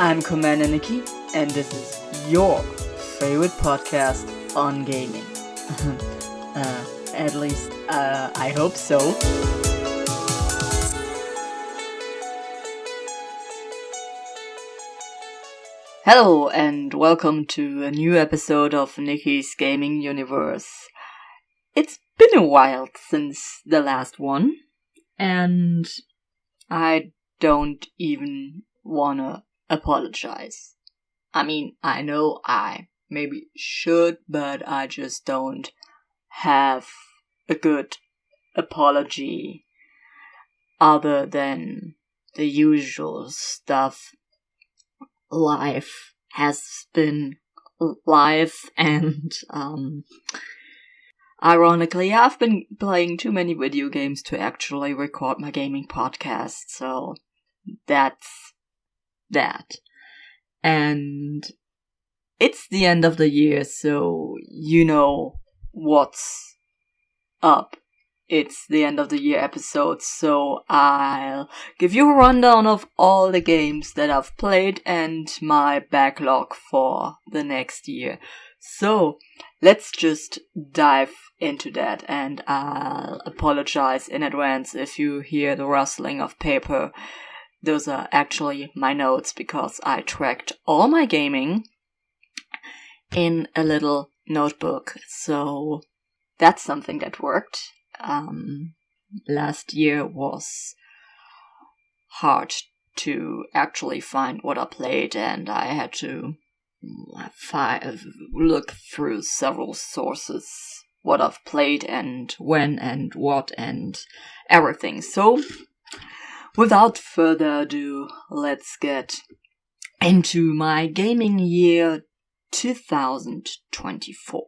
I'm CommanderNici, and this is your favorite podcast on gaming. At least, I hope so. Hello, and welcome to a new episode of Nikki's Gaming Universe. It's been a while since the last one, and I don't even wanna apologize. I mean, I know I maybe should, but I just don't have a good apology other than the usual stuff. Life has been life, and ironically, I've been playing too many video games to actually record my gaming podcast, so that's that. And it's the end of the year, so you know what's up. It's the end of the year episode, so I'll give you a rundown of all the games that I've played and my backlog for the next year. So let's just dive into that, and I'll apologize in advance if you hear the rustling of paper. Those are actually my notes because I tracked all my gaming in a little notebook, so that's something that worked. Last year was hard to actually find what I played, and I had to look through several sources what I've played and when and what and everything. So without further ado, let's get into my gaming year 2024.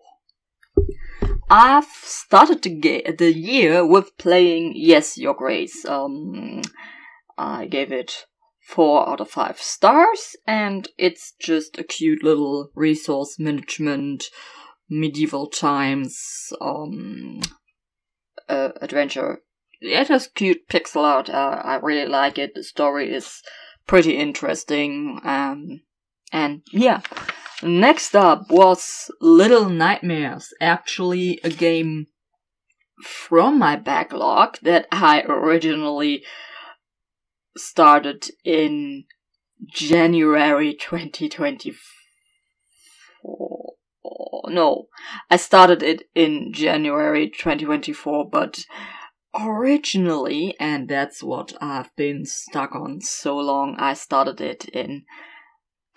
I've started the year with playing Yes, Your Grace. I gave it 4 out of 5 stars, and it's just a cute little resource management, medieval times, adventure. It has cute pixel art. I really like it. The story is pretty interesting. And yeah. Next up was Little Nightmares. Actually, a game from my backlog that I originally started in January 2024. No, I started it in January 2024, but originally, and that's what I've been stuck on so long, I started it in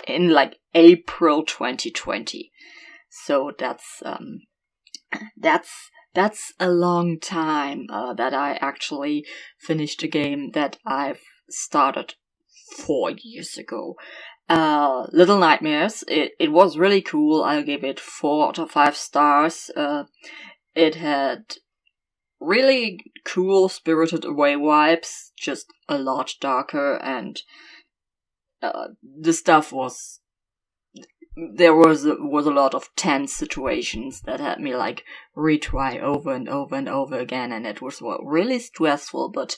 like April 2020. So that's a long time that I actually finished a game that I've started 4 years ago. Little Nightmares. It was really cool. I gave it 4 out of 5 stars. It had really cool Spirited Away vibes, just a lot darker, and the stuff was, there was a lot of tense situations that had me like retry over and over and over again, and it was really stressful but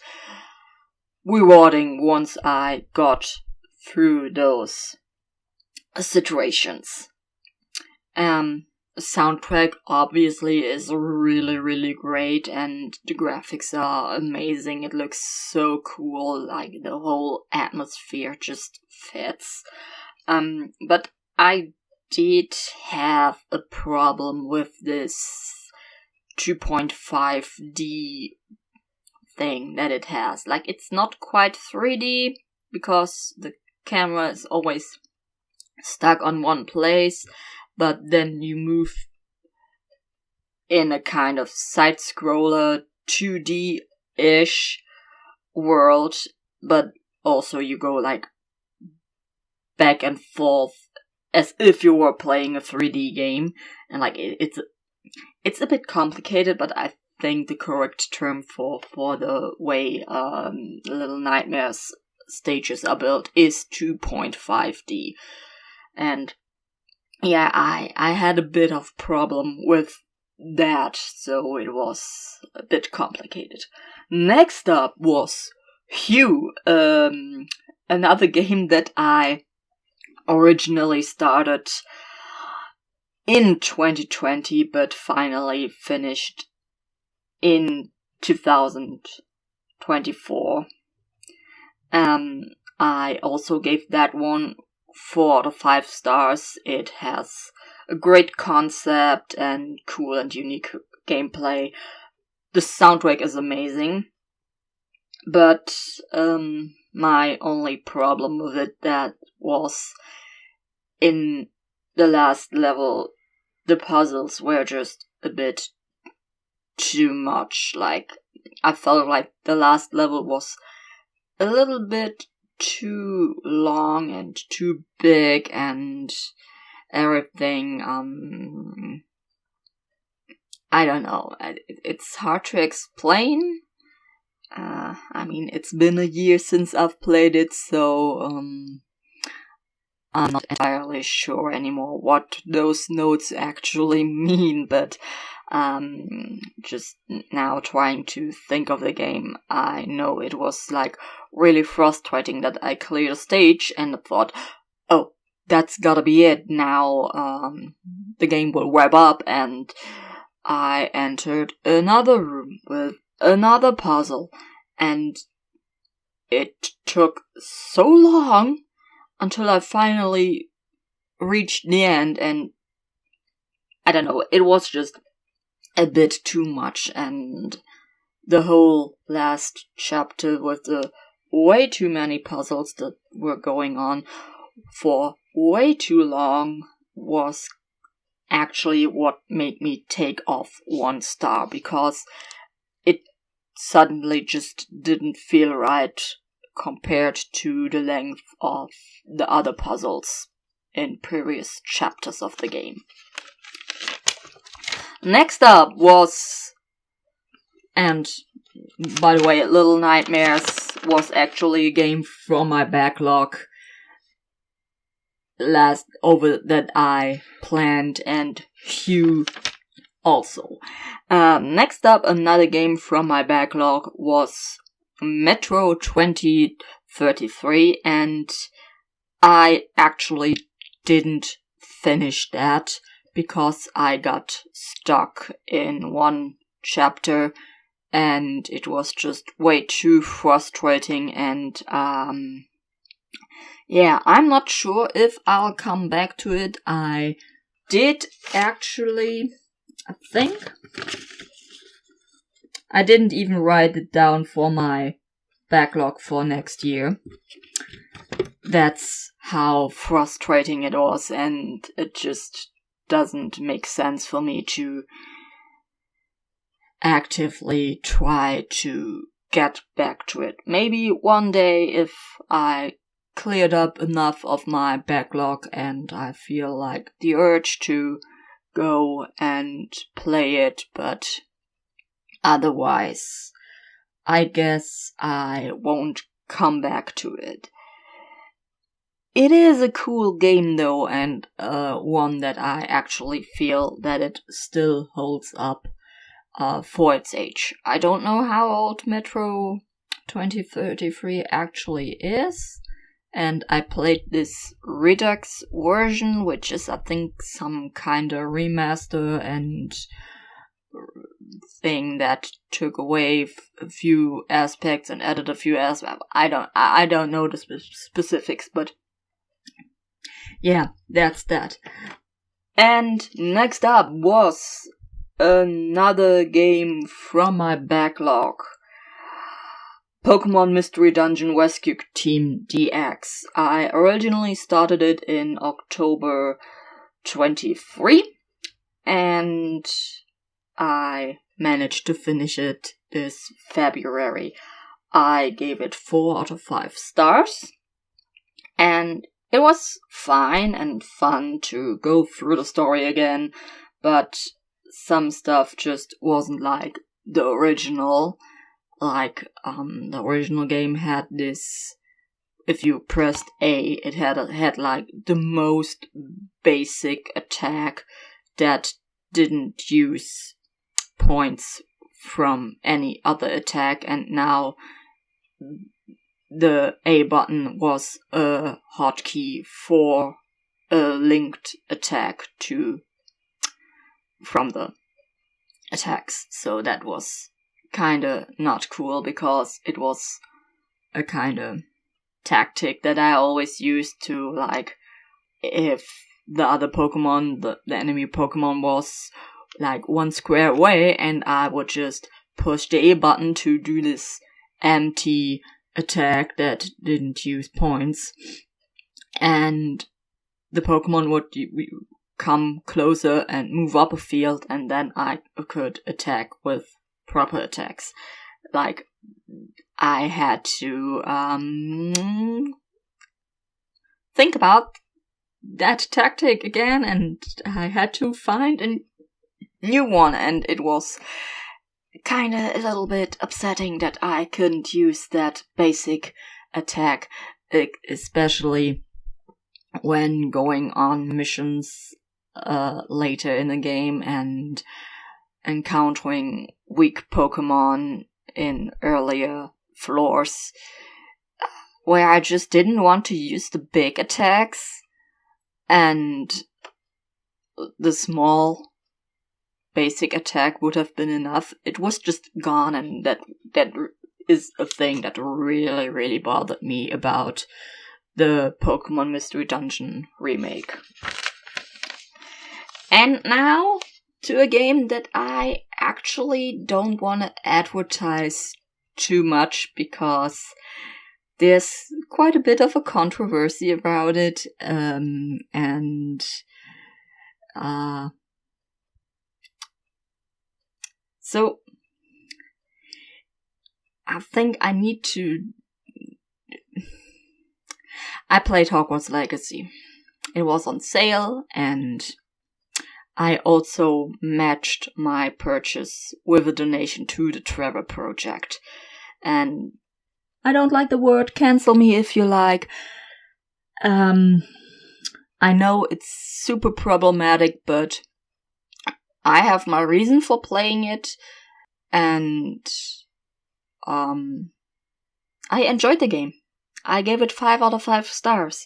rewarding once I got through those situations. Soundtrack obviously is really, really great, and the graphics are amazing. It looks so cool, like the whole atmosphere just fits. But I did have a problem with this 2.5D thing that it has. Like, it's not quite 3D because the camera is always stuck on one place, but then you move in a kind of side-scroller 2D-ish world, but also you go like back and forth as if you were playing a 3D game, and like it's a bit complicated, but I think the correct term for the way Little Nightmares stages are built is 2.5D. And yeah, I had a bit of problem with that, so it was a bit complicated. Next up was Hue, another game that I originally started in 2020, but finally finished in 2024. I also gave that one 4 out of 5 stars. It has a great concept and cool and unique gameplay. The soundtrack is amazing, but my only problem with it that was in the last level, the puzzles were just a bit too much. Like, I felt like the last level was a little bit too long and too big and everything. I don't know. It's hard to explain. I mean, it's been a year since I've played it, so I'm not entirely sure anymore what those notes actually mean, but just now trying to think of the game, I know it was like really frustrating that I cleared a stage and thought, oh, that's gotta be it. Now the game will wrap up, and I entered another room with another puzzle, and it took so long until I finally reached the end, and I don't know, it was just a bit too much, and the whole last chapter with the way too many puzzles that were going on for way too long was actually what made me take off 1 star, because it suddenly just didn't feel right compared to the length of the other puzzles in previous chapters of the game. Next up was, and by the way, Little Nightmares was actually a game from my backlog that I planned, and Hugh also. Next up, another game from my backlog was Metro 2033, and I actually didn't finish that because I got stuck in 1 chapter and it was just way too frustrating, and yeah, I'm not sure if I'll come back to it. I did actually, I think I didn't even write it down for my backlog for next year. That's how frustrating it was, and it just doesn't make sense for me to actively try to get back to it. Maybe one day, if I cleared up enough of my backlog and I feel like the urge to go and play it, but otherwise I guess I won't come back to it. It is a cool game though, and one that I actually feel that it still holds up for its age. I don't know how old Metro 2033 actually is, and I played this Redux version, which is, I think, some kind of remaster and thing that took away a few aspects and added a few aspects. I don't know the specifics, but yeah, that's that. And next up was another game from my backlog, Pokemon Mystery Dungeon Rescue Team DX. I originally started it in October 23, and I managed to finish it this February. I gave it 4 out of 5 stars, and it was fine and fun to go through the story again, but some stuff just wasn't like the original. Like, the original game had this, if you pressed A, it had like the most basic attack that didn't use points from any other attack, and now the A button was a hotkey for a linked attack from the attacks. So that was kinda not cool, because it was a kinda tactic that I always used to, like, if the other Pokemon, the enemy Pokemon was like one square away, and I would just push the A button to do this empty attack that didn't use points, and the Pokemon would come closer and move up a field, and then I could attack with proper attacks. Like, I had to think about that tactic again, and I had to find a new one, and it was kinda a little bit upsetting that I couldn't use that basic attack, especially when going on missions later in the game and encountering weak Pokemon in earlier floors, where I just didn't want to use the big attacks, and the small basic attack would have been enough. It was just gone, and that is a thing that really, really bothered me about the Pokemon Mystery Dungeon remake. And now to a game that I actually don't want to advertise too much, because there's quite a bit of a controversy about it, so I think I need to... I played Hogwarts Legacy. It was on sale, and I also matched my purchase with a donation to the Trevor Project. And I don't like the word, cancel me if you like. I know it's super problematic, but I have my reason for playing it, and I enjoyed the game. I gave it 5 out of 5 stars.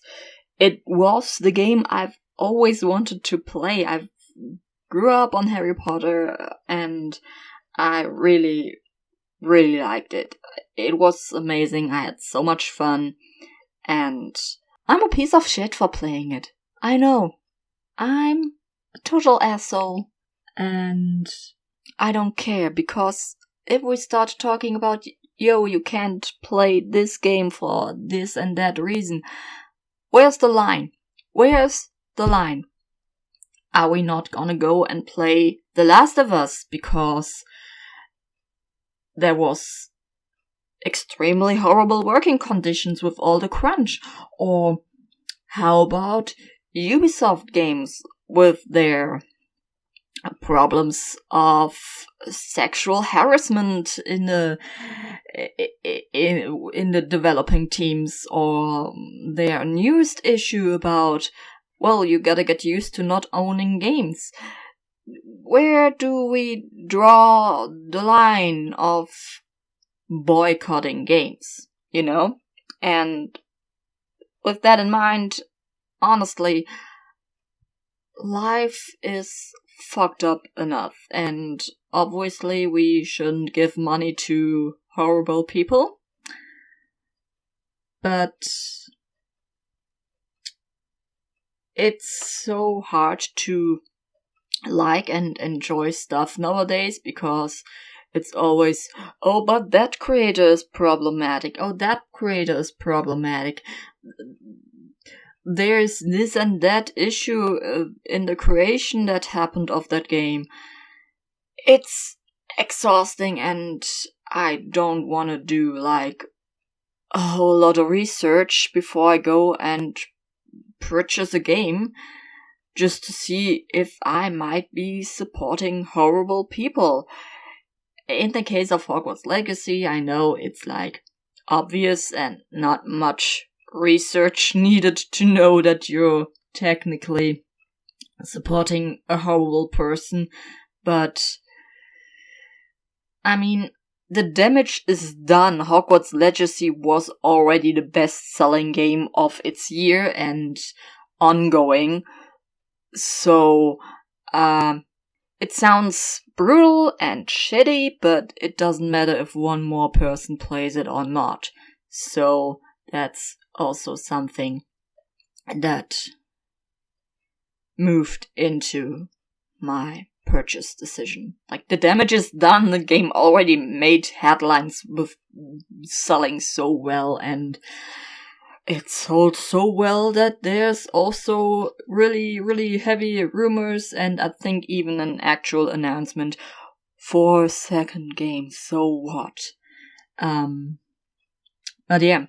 It was the game I've always wanted to play. I grew up on Harry Potter, and I really, really liked it. It was amazing. I had so much fun, and I'm a piece of shit for playing it. I know. I'm a total asshole, and I don't care, because if we start talking about, you can't play this game for this and that reason, where's the line? Where's the line? Are we not gonna go and play The Last of Us because there was extremely horrible working conditions with all the crunch? Or how about Ubisoft games with their problems of sexual harassment in the developing teams, or their newest issue about, well, you gotta get used to not owning games? Where do we draw the line of boycotting games, And with that in mind, honestly, life is fucked up enough, and obviously we shouldn't give money to horrible people, but it's so hard to like and enjoy stuff nowadays, because it's always, oh, but that creator is problematic, oh, that creator is problematic, there's this and that issue in the creation that happened of that game. It's exhausting, and I don't want to do like a whole lot of research before I go and purchase a game just to see if I might be supporting horrible people. In the case of Hogwarts Legacy, I know it's like obvious and not much research needed to know that you're technically supporting a horrible person, but I mean, the damage is done. Hogwarts Legacy was already the best-selling game of its year and ongoing. So, it sounds brutal and shitty, but it doesn't matter if one more person plays it or not. So, that's also something that moved into my purchase decision. Like, the damage is done, the game already made headlines with selling so well, and it sold so well that there's also really, really heavy rumors, and I think even an actual announcement for a second game. So what? But yeah,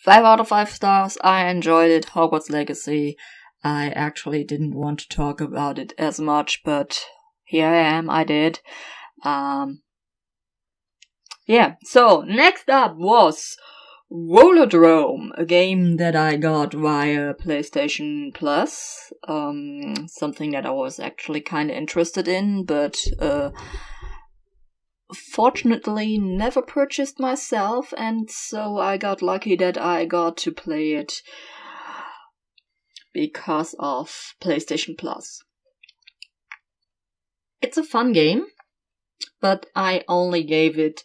5 out of 5 stars. I enjoyed it. Hogwarts Legacy. I actually didn't want to talk about it as much, but here I am. I did. Yeah. So next up was Rollerdrome, a game that I got via PlayStation Plus. Something that I was actually kind of interested in, but fortunately never purchased myself, and so I got lucky that I got to play it because of PlayStation Plus. It's a fun game, but I only gave it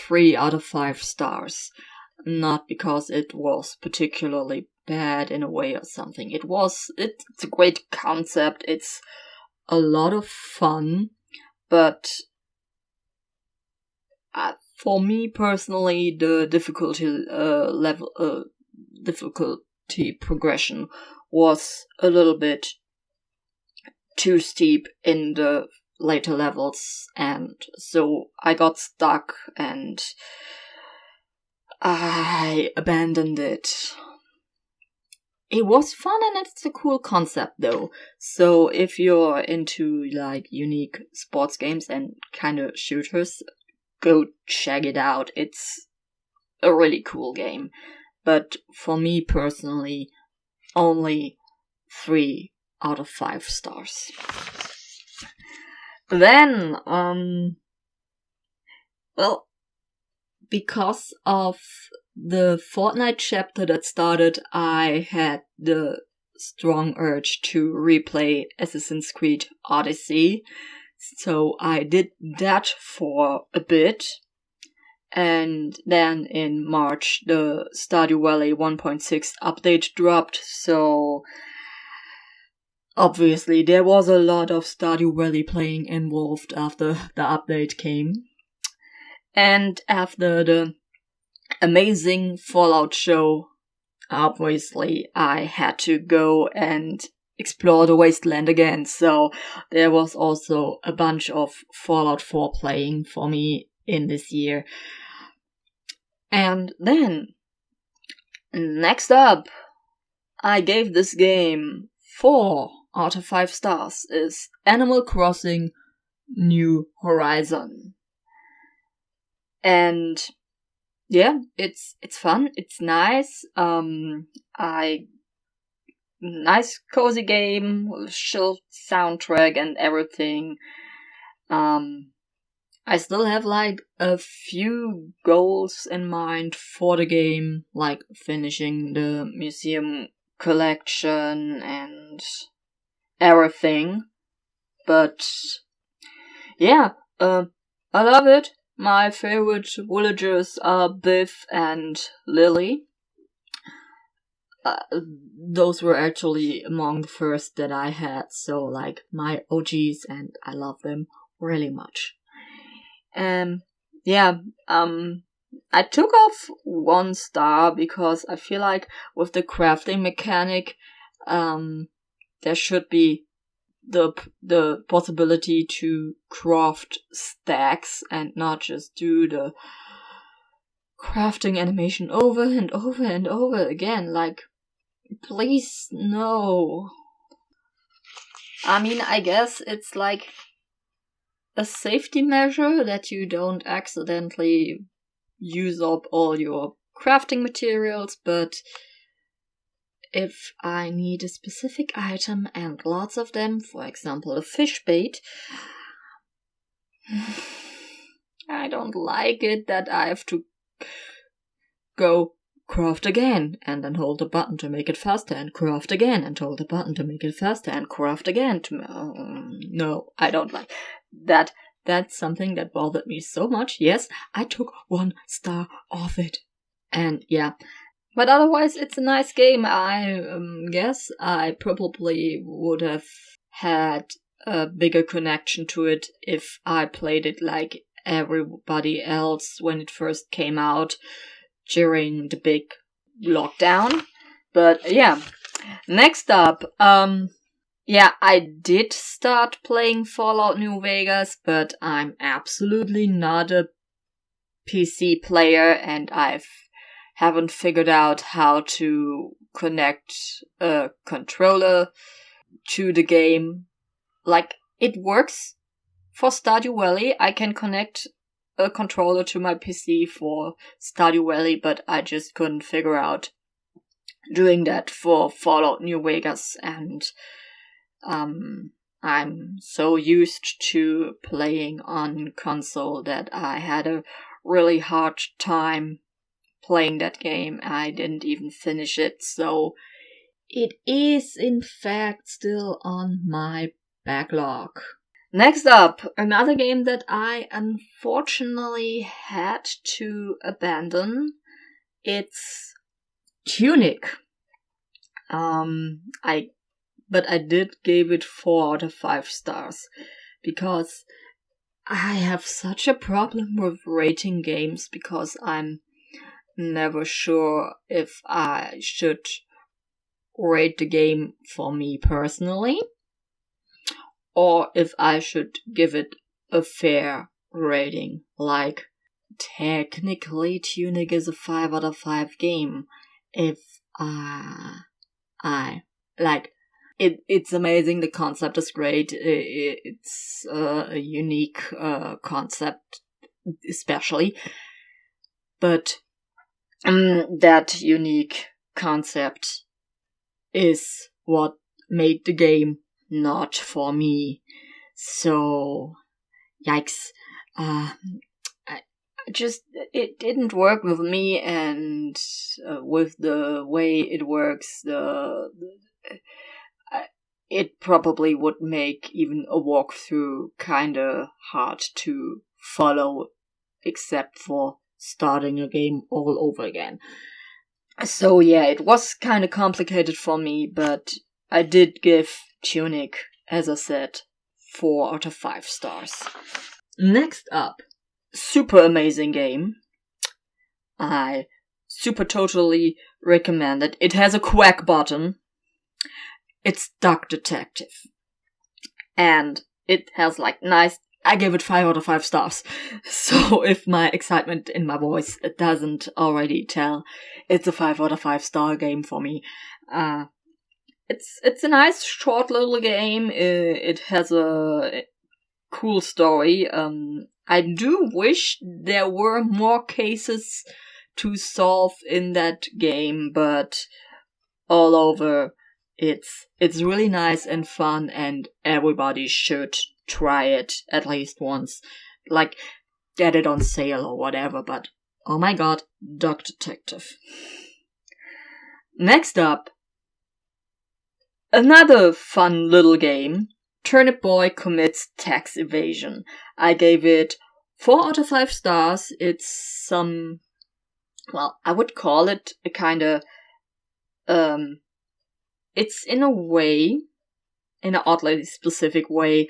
3 out of 5 stars. Not because it was particularly bad in a way or something. It's a great concept, it's a lot of fun, but for me personally, the difficulty progression was a little bit too steep in the later levels, and so I got stuck and I abandoned it. It was fun and it's a cool concept though. So if you're into like unique sports games and kind of shooters, go check it out. It's a really cool game. But for me personally, only 3 out of 5 stars. Then, well, because of the Fortnite chapter that started, I had the strong urge to replay Assassin's Creed Odyssey. So I did that for a bit. And then in March, the Stardew Valley 1.6 update dropped, so obviously there was a lot of Stardew Valley playing involved after the update came. And after the amazing Fallout show, obviously I had to go and explore the wasteland again, so there was also a bunch of Fallout 4 playing for me in this year. And then, next up, I gave this game 4 out of 5 stars, is Animal Crossing New Horizon. And yeah, it's fun, it's nice, nice cozy game, chill soundtrack and everything. I still have like a few goals in mind for the game, like finishing the museum collection and everything. But yeah, I love it. My favorite villagers are Biff and Lily. Those were actually among the first that I had, so like my OGs, and I love them really much. I took off 1 star because I feel like with the crafting mechanic, there should be the possibility to craft stacks and not just do the crafting animation over and over and over again. Like, please, no. I mean, I guess it's like a safety measure that you don't accidentally use up all your crafting materials, but if I need a specific item and lots of them, for example a fish bait, I don't like it that I have to go craft again and then hold the button to make it faster and craft again and hold the button to make it faster and craft again. No, I don't like that. That's something that bothered me so much. Yes, I took 1 star off it. And yeah, but otherwise it's a nice game. I guess I probably would have had a bigger connection to it if I played it like everybody else when it first came out during the big lockdown. But yeah, next up, I did start playing Fallout New Vegas, but I'm absolutely not a PC player, and haven't figured out how to connect a controller to the game. Like, it works for Stardew Valley. I can connect a controller to my PC for Stardew Valley, but I just couldn't figure out doing that for Fallout New Vegas, and I'm so used to playing on console that I had a really hard time playing that game. I didn't even finish it, so it is in fact still on my backlog. Next up, another game that I unfortunately had to abandon. It's Tunic. But I did give it 4 out of 5 stars because I have such a problem with rating games because I'm never sure if I should rate the game for me personally or if I should give it a fair rating. Like, technically Tunic is a 5 out of 5 game. If it's amazing, the concept is great, it's a unique concept especially, but that unique concept is what made the game not for me. So, yikes. It didn't work with me, and with the way it works, it probably would make even a walkthrough kinda hard to follow, except for starting a game all over again. So yeah, it was kinda complicated for me, but I did give Tunic, as I said, 4 out of 5 stars. Next up, super amazing game. I super totally recommend it. It has a quack button. It's Duck Detective. And it has I gave it 5 out of 5 stars. So if my excitement in my voice doesn't already tell, it's a 5 out of 5 star game for me. It's a nice short little game. It has a cool story. I do wish there were more cases to solve in that game, but all over, it's really nice and fun, and everybody should try it at least once. Like, get it on sale or whatever, but oh my god, Duck Detective. Next up, another fun little game, Turnip Boy Commits Tax Evasion. I gave it 4 out of 5 stars. It's I would call it a kinda, it's in a way, in an oddly specific way,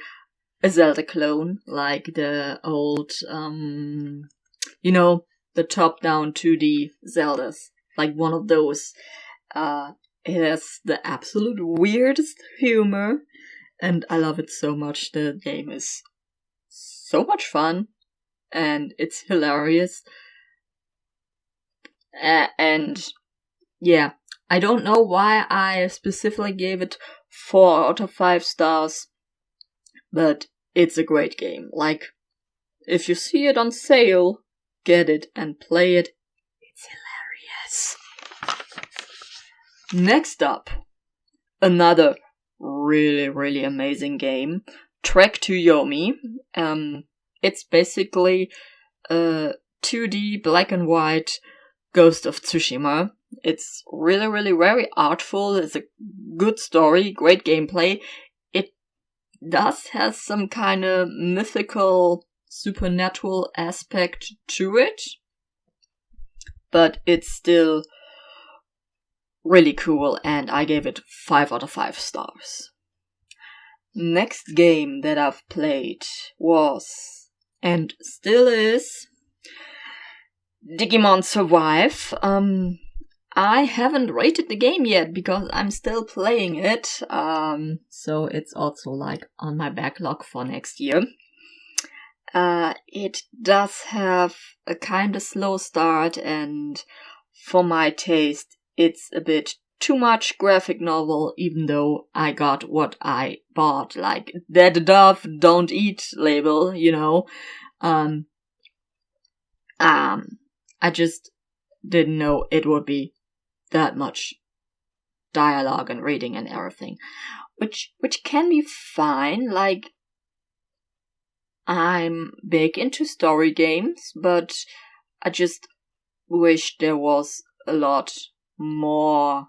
a Zelda clone, like the old, the top-down 2D Zeldas, like one of those. It has the absolute weirdest humor, and I love it so much. The game is so much fun, and it's hilarious. And yeah, I don't know why I specifically gave it 4 out of 5 stars, but it's a great game. Like, if you see it on sale, get it and play it. It's hilarious. Next up, another really, really amazing game, Trek to Yomi. It's basically a 2D black and white Ghost of Tsushima. It's really, really very artful. It's a good story, great gameplay. It does have some kind of mythical, supernatural aspect to it, but it's still really cool, and I gave it 5 out of 5 stars. Next game that I've played was, and still is, Digimon Survive. I haven't rated the game yet because I'm still playing it, so it's also like on my backlog for next year. It does have a kind of slow start, and for my taste, it's a bit too much graphic novel, even though I got what I bought, like that dove don't eat label, you know. I just didn't know it would be that much dialogue and reading and everything, which can be fine. Like, I'm big into story games, but I just wish there was a lot more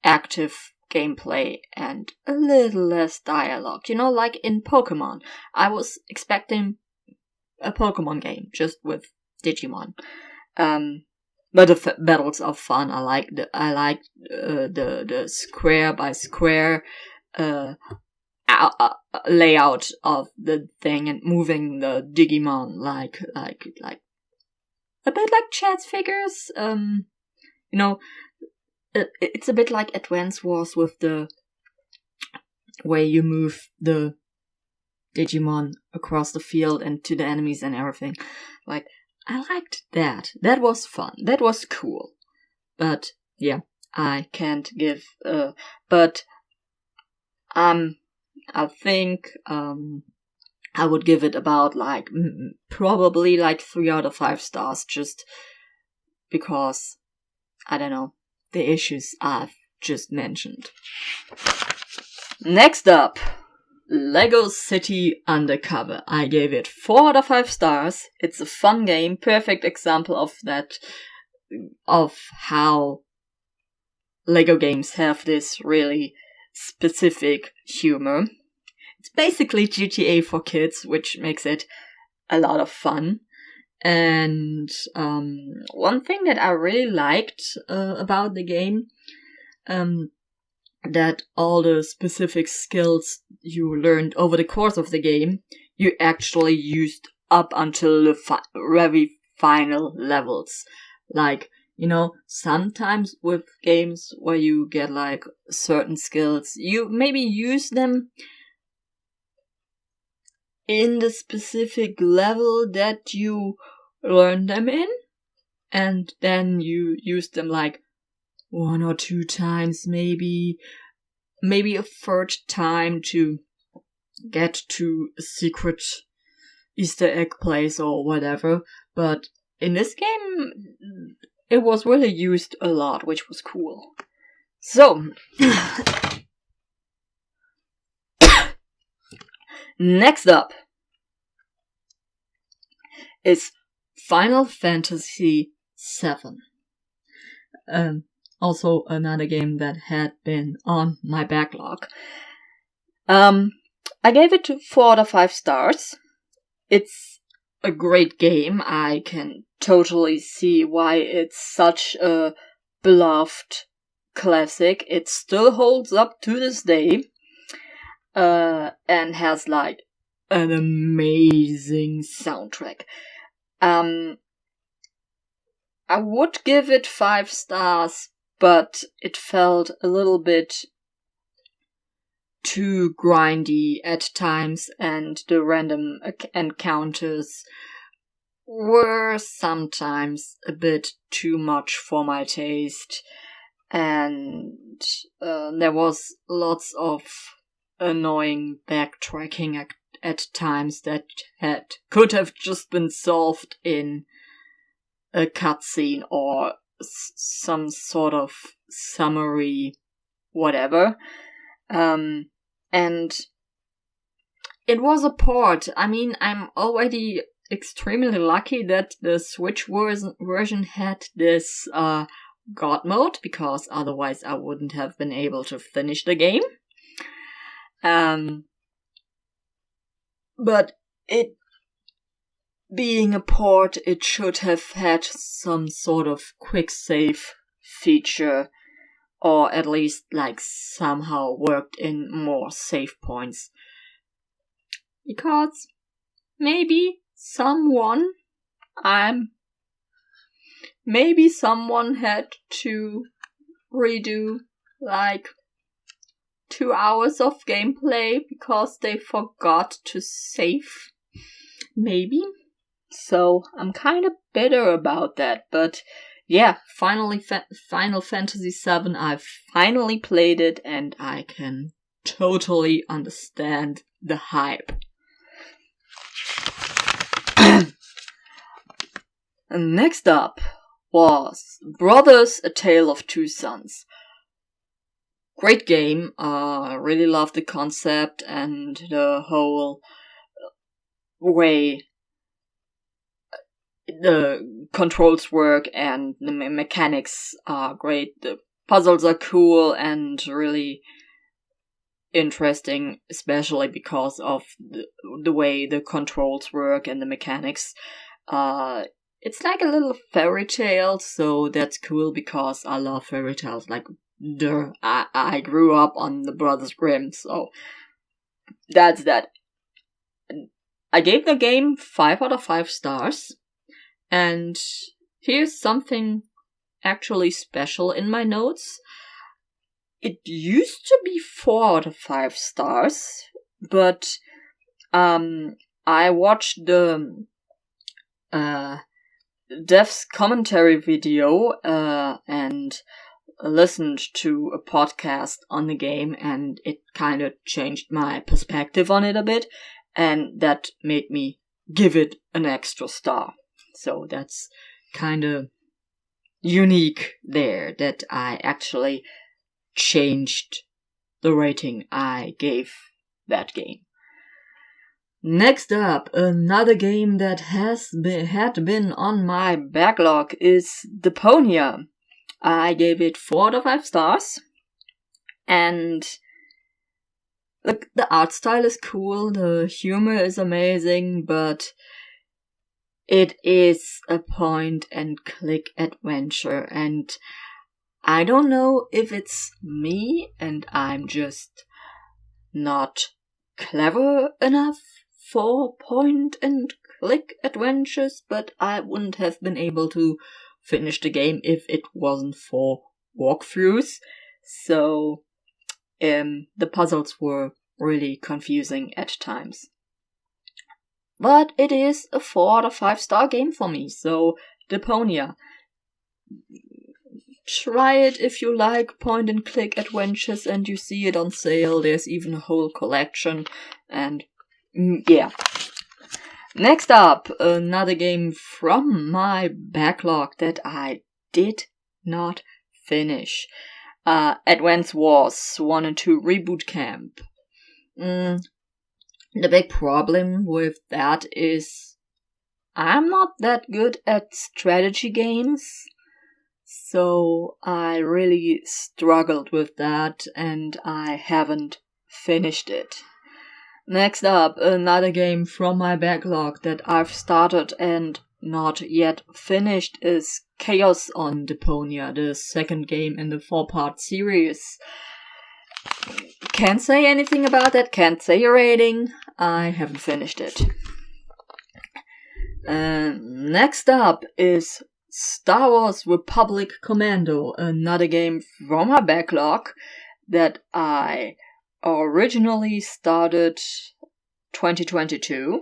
active gameplay and a little less dialogue. You know, like in Pokemon. I was expecting a Pokemon game just with Digimon. But the battles are fun. I like the square by square layout of the thing and moving the Digimon like a bit like chess figures. You know, it's a bit like Advance Wars with the way you move the Digimon across the field and to the enemies and everything. Like, I liked that. That was fun. That was cool. But yeah, I can't give. But I think I would give it about like probably like 3 out of 5 stars, just because I don't know the issues I've just mentioned. Next up, Lego City Undercover. I gave it 4 out of 5 stars. It's a fun game, perfect example of that, of how Lego games have this really specific humor. It's basically GTA for kids, which makes it a lot of fun. And one thing that I really liked about the game, that all the specific skills you learned over the course of the game, you actually used up until the very final levels. Like, you know, sometimes with games where you get like certain skills, you maybe use them in the specific level that you learn them in, and then you use them like 1 or 2 times, maybe a 3rd time to get to a secret Easter egg place or whatever. But in this game, it was really used a lot, which was cool. So, next up is Final Fantasy VII. Also another game that had been on my backlog. I gave it 4 out of 5 stars. It's a great game. I can totally see why it's such a beloved classic. It still holds up to this day. And has like an amazing soundtrack. I would give it 5 stars, but it felt a little bit too grindy at times, and the random encounters were sometimes a bit too much for my taste, and there was lots of annoying backtracking at times that could have just been solved in a cutscene or some sort of summary, whatever. And it was a port. I mean, I'm already extremely lucky that the Switch version had this God mode, because otherwise I wouldn't have been able to finish the game. But it being a port, it should have had some sort of quick save feature, or at least like somehow worked in more save points. Because maybe someone had to redo like 2 hours of gameplay because they forgot to save. Maybe. So I'm kind of bitter about that. But yeah, finally Final Fantasy VII, I've finally played it and I can totally understand the hype. And next up was Brothers: A Tale of Two Sons. Great game. I really love the concept and the whole way the controls work, and the mechanics are great. The puzzles are cool and really interesting, especially because of the way the controls work and the mechanics. It's like a little fairy tale, so that's cool because I love fairy tales. Like, I grew up on the Brothers Grimm, so that's that. I gave the game 5 out of 5 stars, and here's something actually special in my notes. It used to be 4 out of 5 stars, but I watched the dev's commentary video and listened to a podcast on the game, and it kind of changed my perspective on it a bit, and that made me give it an extra star. So that's kind of unique there, that I actually changed the rating I gave that game. Next up, another game that had been on my backlog is Deponia. I gave it 4 out of 5 stars, and look, the art style is cool, the humor is amazing, but it is a point-and-click adventure, and I don't know if it's me and I'm just not clever enough for point-and-click adventures, but I wouldn't have been able to finish the game if it wasn't for walkthroughs. So the puzzles were really confusing at times. But it is a 4 out of 5 star game for me, so Deponia. Try it if you like point-and-click adventures and you see it on sale. There's even a whole collection, and yeah. Next up, another game from my backlog that I did not finish. Advance Wars 1 and 2 Reboot Camp. The big problem with that is I'm not that good at strategy games, so I really struggled with that and I haven't finished it. Next up, another game from my backlog that I've started and not yet finished is Chaos on Deponia, the second game in the 4-part series. Can't say anything about that, can't say a rating. I haven't finished it. Next up is Star Wars Republic Commando, another game from my backlog that I originally started 2022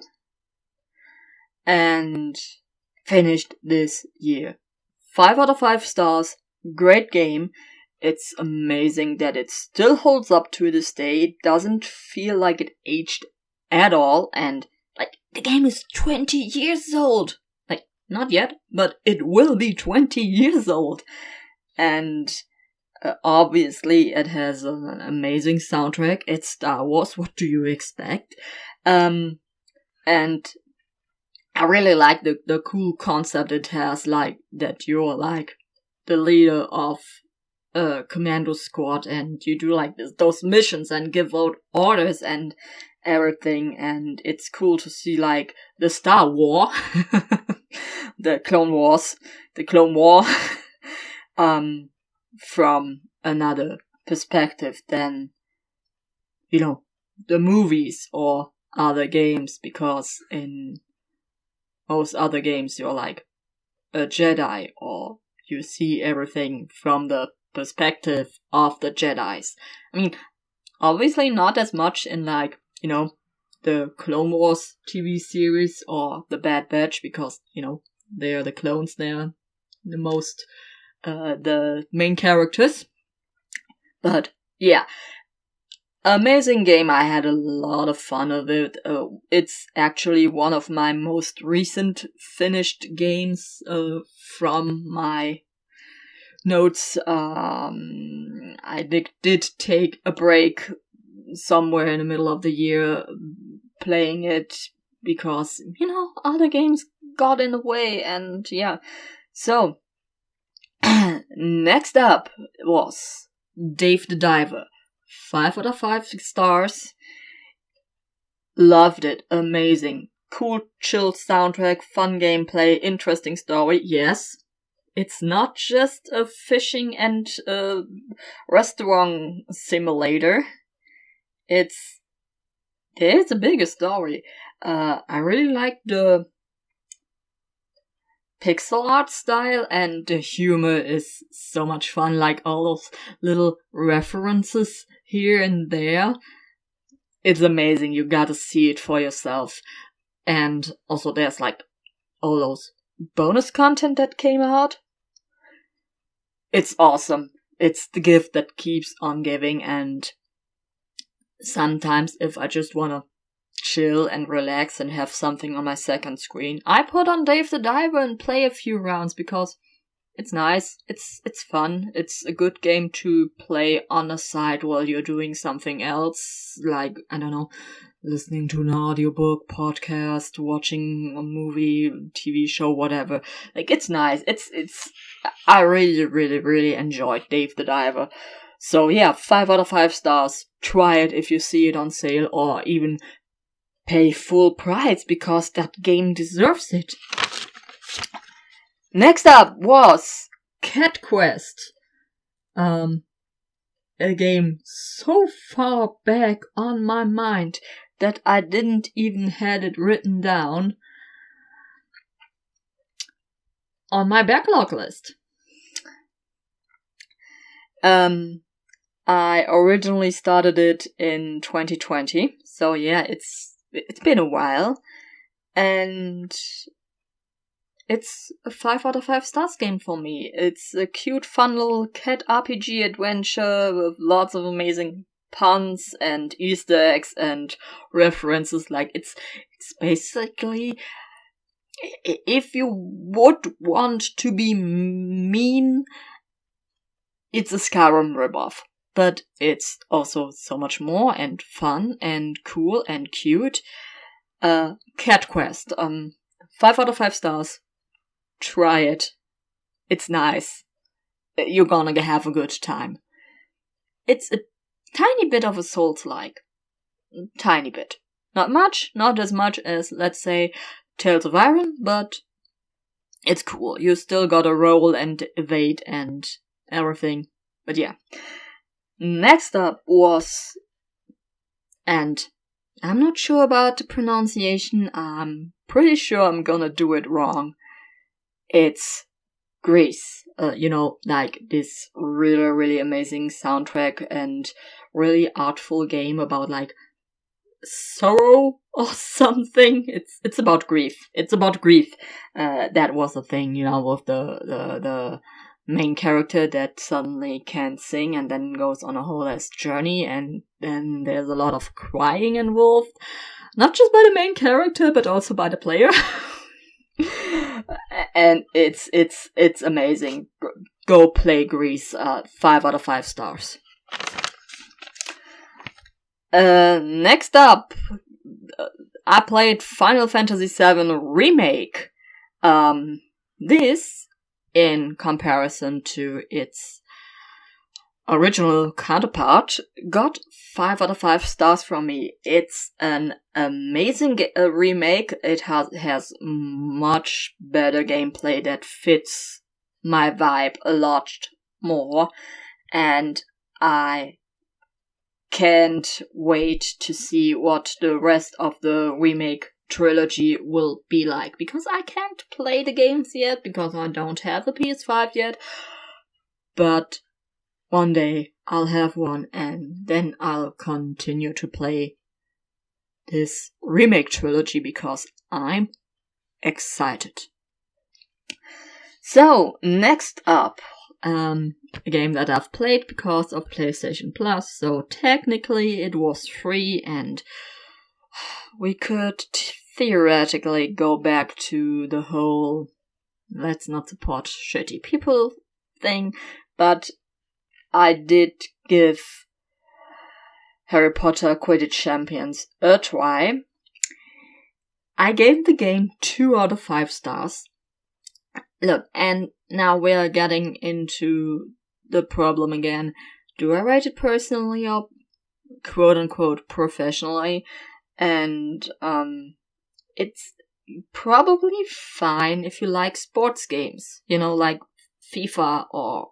and finished this year. 5 out of 5 stars, great game. It's amazing that it still holds up to this day. It doesn't feel like it aged at all, and like the game is 20 years old. Like, not yet, but it will be 20 years old. And obviously it has an amazing soundtrack. It's Star Wars, what do you expect? And I really like the cool concept it has, like that you're like the leader of a commando squad and you do like those missions and give out orders and everything, and it's cool to see like the Star War, the Clone War, from another perspective than, the movies or other games, because in most other games you're like a Jedi, or you see everything from the perspective of the Jedis. I mean, obviously not as much in like, the Clone Wars TV series or the Bad Batch, because, they are the clones, they are the most, the main characters. But yeah, amazing game. I had a lot of fun with it. It's actually one of my most recent finished games from my notes. I did take a break somewhere in the middle of the year playing it because, other games got in the way, and yeah. So, next up was Dave the Diver. 5 out of 5 stars. Loved it. Amazing. Cool, chill soundtrack, fun gameplay, interesting story. Yes, it's not just a fishing and restaurant simulator. There's a bigger story. I really like the pixel art style, and the humor is so much fun, like all those little references here and there. It's amazing. You gotta see it for yourself. And also there's like all those bonus content that came out. It's awesome. It's the gift that keeps on giving, and sometimes if I just wanna chill and relax and have something on my second screen, I put on Dave the Diver and play a few rounds, because it's nice, it's fun, it's a good game to play on the side while you're doing something else, like, I don't know, listening to an audiobook, podcast, watching a movie, TV show, whatever. Like, it's nice. I really, really, really enjoyed Dave the Diver. So yeah, 5 out of 5 stars. Try it if you see it on sale, or even pay full price, because that game deserves it. Next up was Cat Quest. A game so far back on my mind that I didn't even had it written down on my backlog list. I originally started it in 2020, so yeah, it's been a while, and it's a 5 out of 5 stars game for me. It's a cute, fun little cat RPG adventure with lots of amazing puns and Easter eggs and references. Like, it's basically, if you would want to be mean, it's a Skyrim ripoff. But it's also so much more, and fun and cool and cute. Cat Quest. 5 out of 5 stars. Try it. It's nice. You're gonna have a good time. It's a tiny bit of a Souls-like. Tiny bit. Not much, not as much as, let's say, Tales of Iron, but it's cool. You still gotta roll and evade and everything. But yeah. Next up was, and I'm not sure about the pronunciation, I'm pretty sure I'm gonna do it wrong. It's Grease. Like this really, really amazing soundtrack and really artful game about like sorrow or something. It's about grief. It's about grief. That was the thing, with the main character that suddenly can't sing and then goes on a whole ass journey, and then there's a lot of crying involved. Not just by the main character, but also by the player. And it's amazing. Go play Grease. 5 out of 5 stars. Next up, I played Final Fantasy VII Remake. This, in comparison to its original counterpart, got 5 out of 5 stars from me. It's an amazing remake. It has much better gameplay that fits my vibe a lot more, and I can't wait to see what the rest of the remake trilogy will be like, because I can't play the games yet because I don't have a PS5 yet, but one day I'll have one and then I'll continue to play this remake trilogy because I'm excited. So, next up, a game that I've played because of PlayStation Plus, so technically it was free and we could theoretically go back to the whole let's not support shitty people thing, but I did give Harry Potter Quidditch Champions a try. I gave the game 2 out of 5 stars. Look, and now we're getting into the problem again. Do I rate it personally or quote-unquote professionally? And it's probably fine if you like sports games, like FIFA or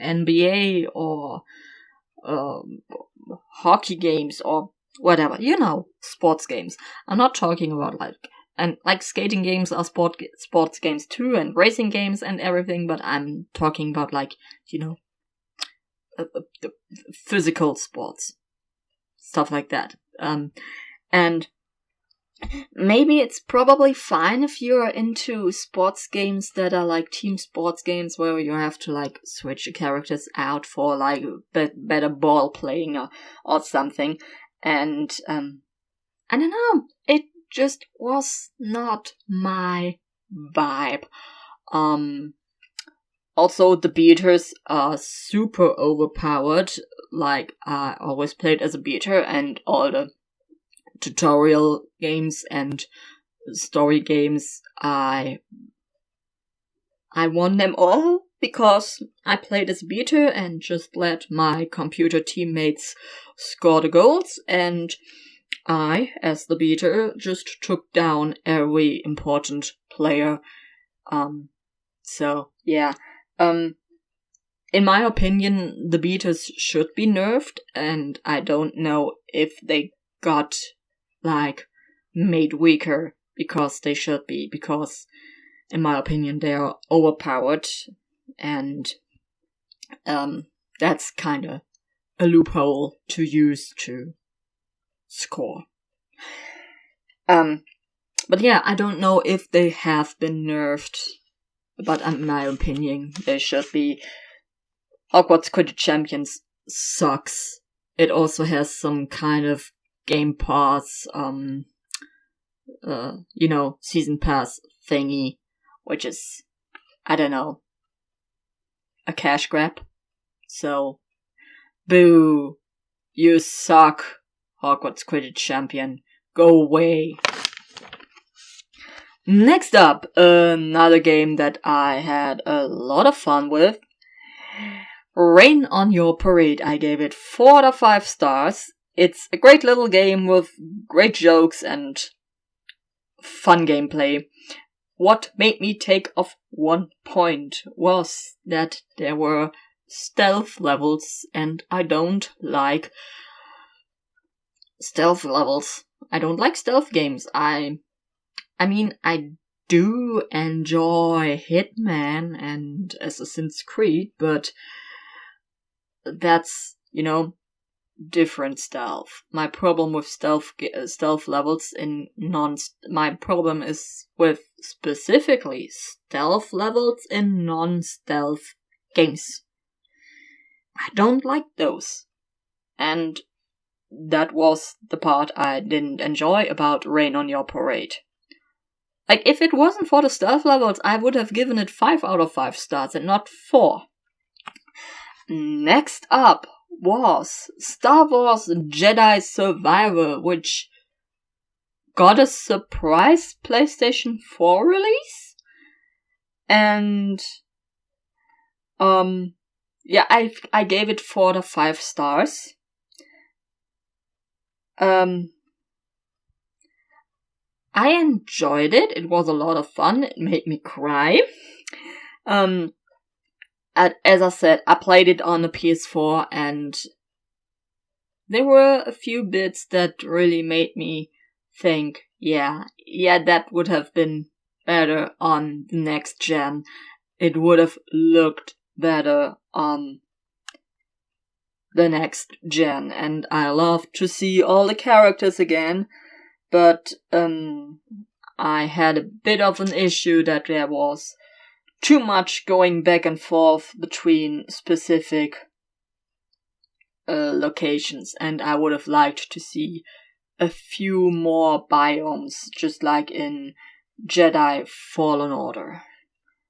NBA or hockey games or whatever, sports games. I'm not talking about like skating games are sports games too, and racing games and everything, but I'm talking about the physical sports, stuff like that. And maybe it's probably fine if you're into sports games that are like team sports games where you have to switch the characters out for better ball playing or something. And I don't know, it just was not my vibe. Also, the beaters are super overpowered. I always played as a beater, and all the tutorial games and story games, I won them all because I played as a beater and just let my computer teammates score the goals, and I, as the beater, just took down every important player. So yeah. In my opinion, the beaters should be nerfed, and I don't know if they got made weaker because they should be, because in my opinion they are overpowered, and that's kinda a loophole to use to score. But yeah, I don't know if they have been nerfed, but in my opinion they should be. Hogwarts Quidditch Champions sucks. It also has some kind of Game Pass, season pass thingy, which is, I don't know, a cash grab. So, boo, you suck, Hogwarts Quidditch Champion. Go away. Next up, another game that I had a lot of fun with. Rain on Your Parade. I gave it 4 out of 5 stars. It's a great little game with great jokes and fun gameplay. What made me take off 1 point was that there were stealth levels, and I don't like stealth levels. I don't like stealth games. I mean, I do enjoy Hitman and Assassin's Creed, but that's, different stealth. My problem with stealth levels my problem is with specifically stealth levels in non-stealth games. I don't like those. And that was the part I didn't enjoy about Rain on Your Parade. If it wasn't for the stealth levels, I would have given it 5 out of 5 stars and not 4. Next up was Star Wars Jedi Survivor, which got a surprise PlayStation 4 release. And yeah, I gave it 4 out of 5 stars. I enjoyed it. It was a lot of fun. It made me cry. As I said, I played it on the PS4, and there were a few bits that really made me think, yeah, that would have been better on the next gen. It would have looked better on the next gen, and I love to see all the characters again, but I had a bit of an issue that there was too much going back and forth between specific locations, and I would have liked to see a few more biomes, just like in Jedi Fallen Order.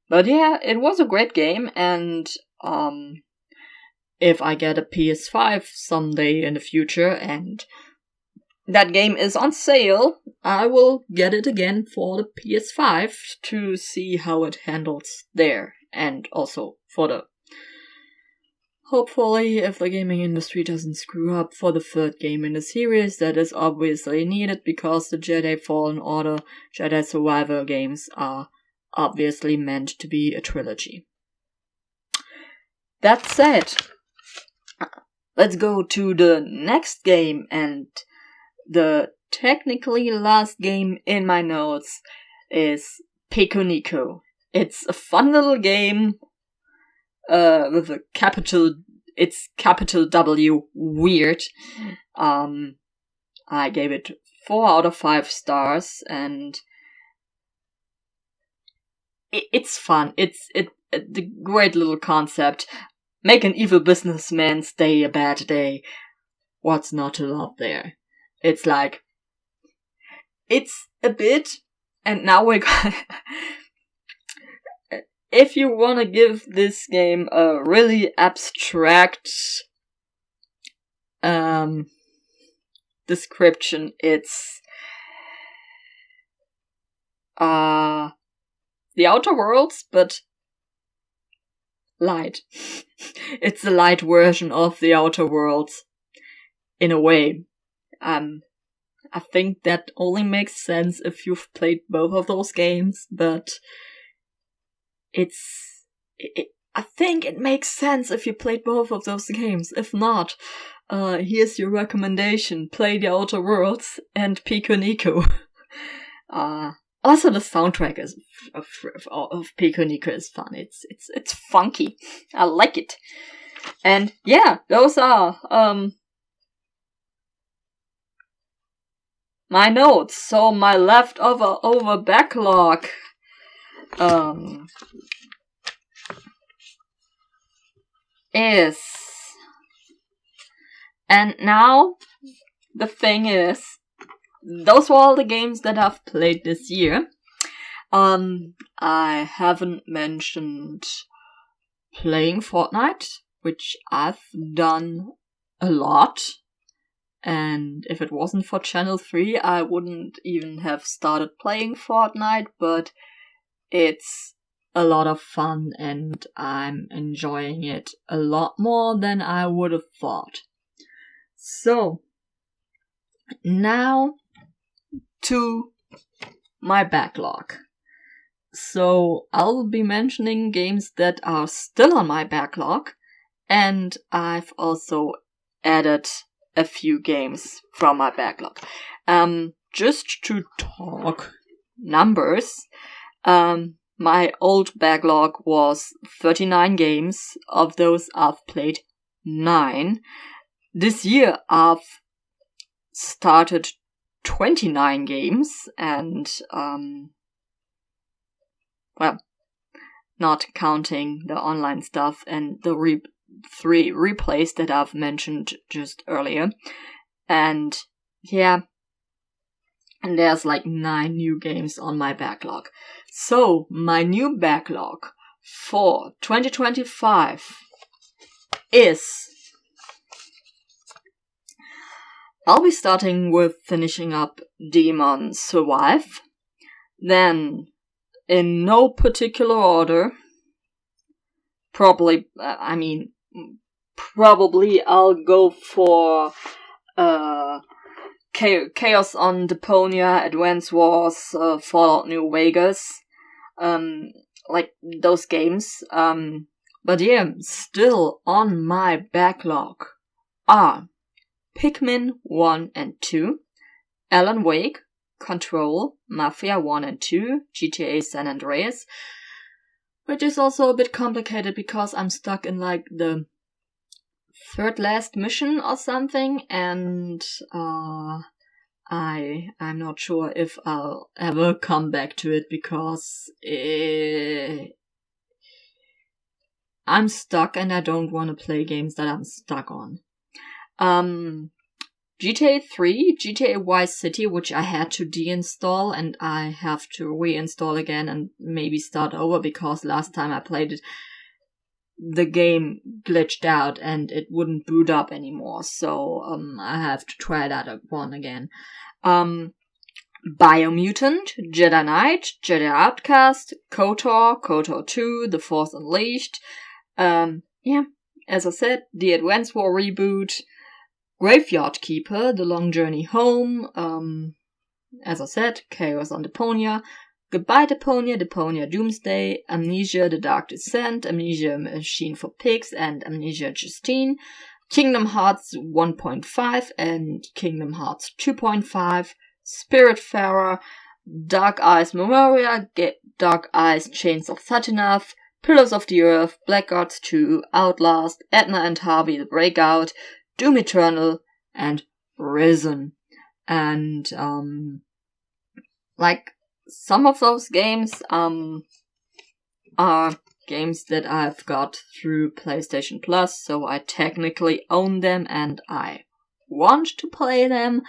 But yeah, it was a great game, and if I get a PS5 someday in the future and that game is on sale, I will get it again for the PS5 to see how it handles there, and also for the... hopefully, if the gaming industry doesn't screw up, for the 3rd game in the series that is obviously needed, because the Jedi Fallen Order, Jedi Survivor games are obviously meant to be a trilogy. That said, let's go to the next game, and the technically last game in my notes is Piconico. It's a fun little game with a capital W, weird. I gave it 4 out of 5 stars, and it's fun. It's the great little concept. Make an evil businessman's day a bad day. What's not to love there? It's like, it's a bit, and now we're gonna... If you want to give this game a really abstract description, it's the Outer Worlds, but light. It's the light version of the Outer Worlds, in a way. I think that only makes sense if you've played both of those games, but I think it makes sense if you played both of those games. If not, here's your recommendation. Play the Outer Worlds and Piconico. Also, the soundtrack of Piconico is fun. It's funky. I like it. And yeah, those are my notes. So my leftover backlog is, and now the thing is, those were all the games that I've played this year. I haven't mentioned playing Fortnite, which I've done a lot. And if it wasn't for Channel 3, I wouldn't even have started playing Fortnite, but it's a lot of fun, and I'm enjoying it a lot more than I would have thought. So, now to my backlog. So, I'll be mentioning games that are still on my backlog, and I've also added a few games from my backlog. Just to talk numbers, my old backlog was 39 games. Of those, I've played 9. This year, I've started 29 games, and, well, not counting the online stuff and the 3 replays that I've mentioned just earlier. And yeah, and there's like 9 new games on my backlog. So my new backlog for 2025 is I'll be starting with finishing up Demon Survive. Then, in no particular order, probably I'll go for Chaos on Deponia, Advance Wars, Fallout New Vegas, like those games. But yeah, still on my backlog are Pikmin 1 and 2, Alan Wake, Control, Mafia 1 and 2, GTA San Andreas, which is also a bit complicated because I'm stuck in like the third last mission or something, and I'm not sure if I'll ever come back to it because I'm stuck and I don't want to play games that I'm stuck on. GTA 3, GTA Vice City, which I had to deinstall and I have to reinstall again and maybe start over because last time I played it, the game glitched out and it wouldn't boot up anymore. So I have to try that one again. Biomutant, Jedi Knight, Jedi Outcast, KOTOR, KOTOR 2, The Force Unleashed. As I said, the Advance War reboot, Graveyard Keeper, The Long Journey Home, as I said, Chaos on Deponia, Goodbye Deponia, Deponia Doomsday, Amnesia The Dark Descent, Amnesia Machine for Pigs, and Amnesia Justine, Kingdom Hearts 1.5 and Kingdom Hearts 2.5, Spiritfarer, Dark Eyes Memoria, Dark Eyes Chains of Satinath, Pillars of the Earth, Blackguards 2, Outlast, Edna and Harvey The Breakout, Doom Eternal, and Risen. And, like, some of those games, are games that I've got through PlayStation Plus, so I technically own them and I want to play them.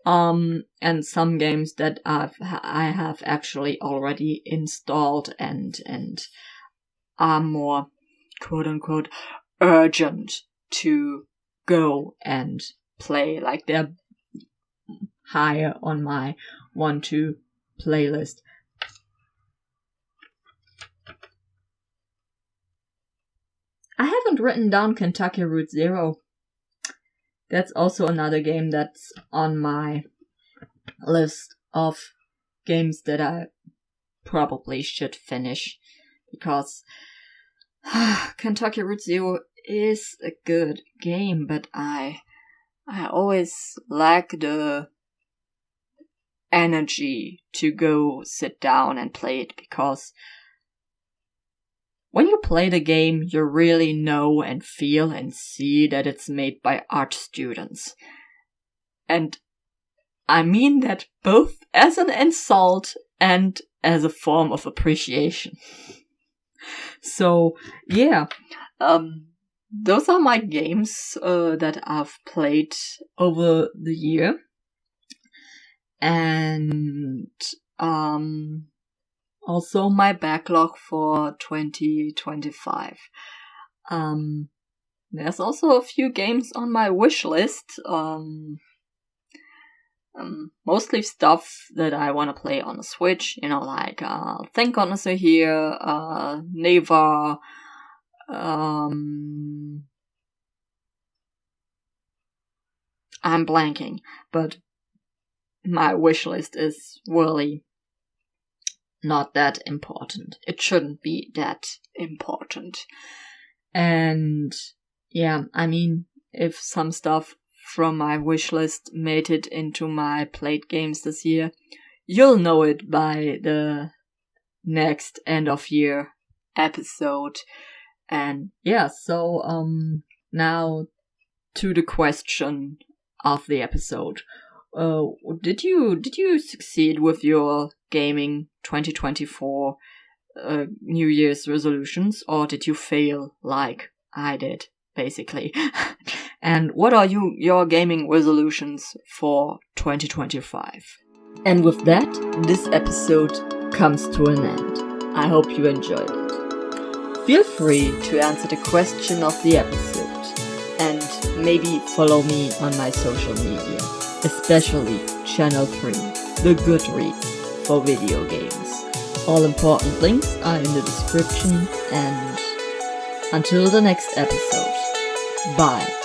And some games that I have actually already installed and are more, quote unquote, urgent to go and play, like they're higher on my want-to playlist. I haven't written down Kentucky Route Zero. That's also another game that's on my list of games that I probably should finish, because Kentucky Route Zero is a good game, but I always lack the energy to go sit down and play it, because when you play the game, you really know and feel and see that it's made by art students. And I mean that both as an insult and as a form of appreciation. So, yeah. Those are my games that I've played over the year. And also my backlog for 2025. There's also a few games on my wish list. Mostly stuff that I want to play on the Switch, like Thank Goodness You're Here, Neva, I'm blanking, but my wish list is really not that important. It shouldn't be that important. And yeah, I mean, if some stuff from my wish list made it into my played games this year, you'll know it by the next end of year episode. And yeah, so now to the question of the episode. Did you succeed with your gaming 2024 New Year's resolutions, or did you fail like I did, basically? And what are your gaming resolutions for 2025? And with that, this episode comes to an end. I hope you enjoyed it. Feel free to answer the question of the episode. And maybe follow me on my social media, especially channel 3, The Goodreads for video games. All important links are in the description, and until the next episode, bye.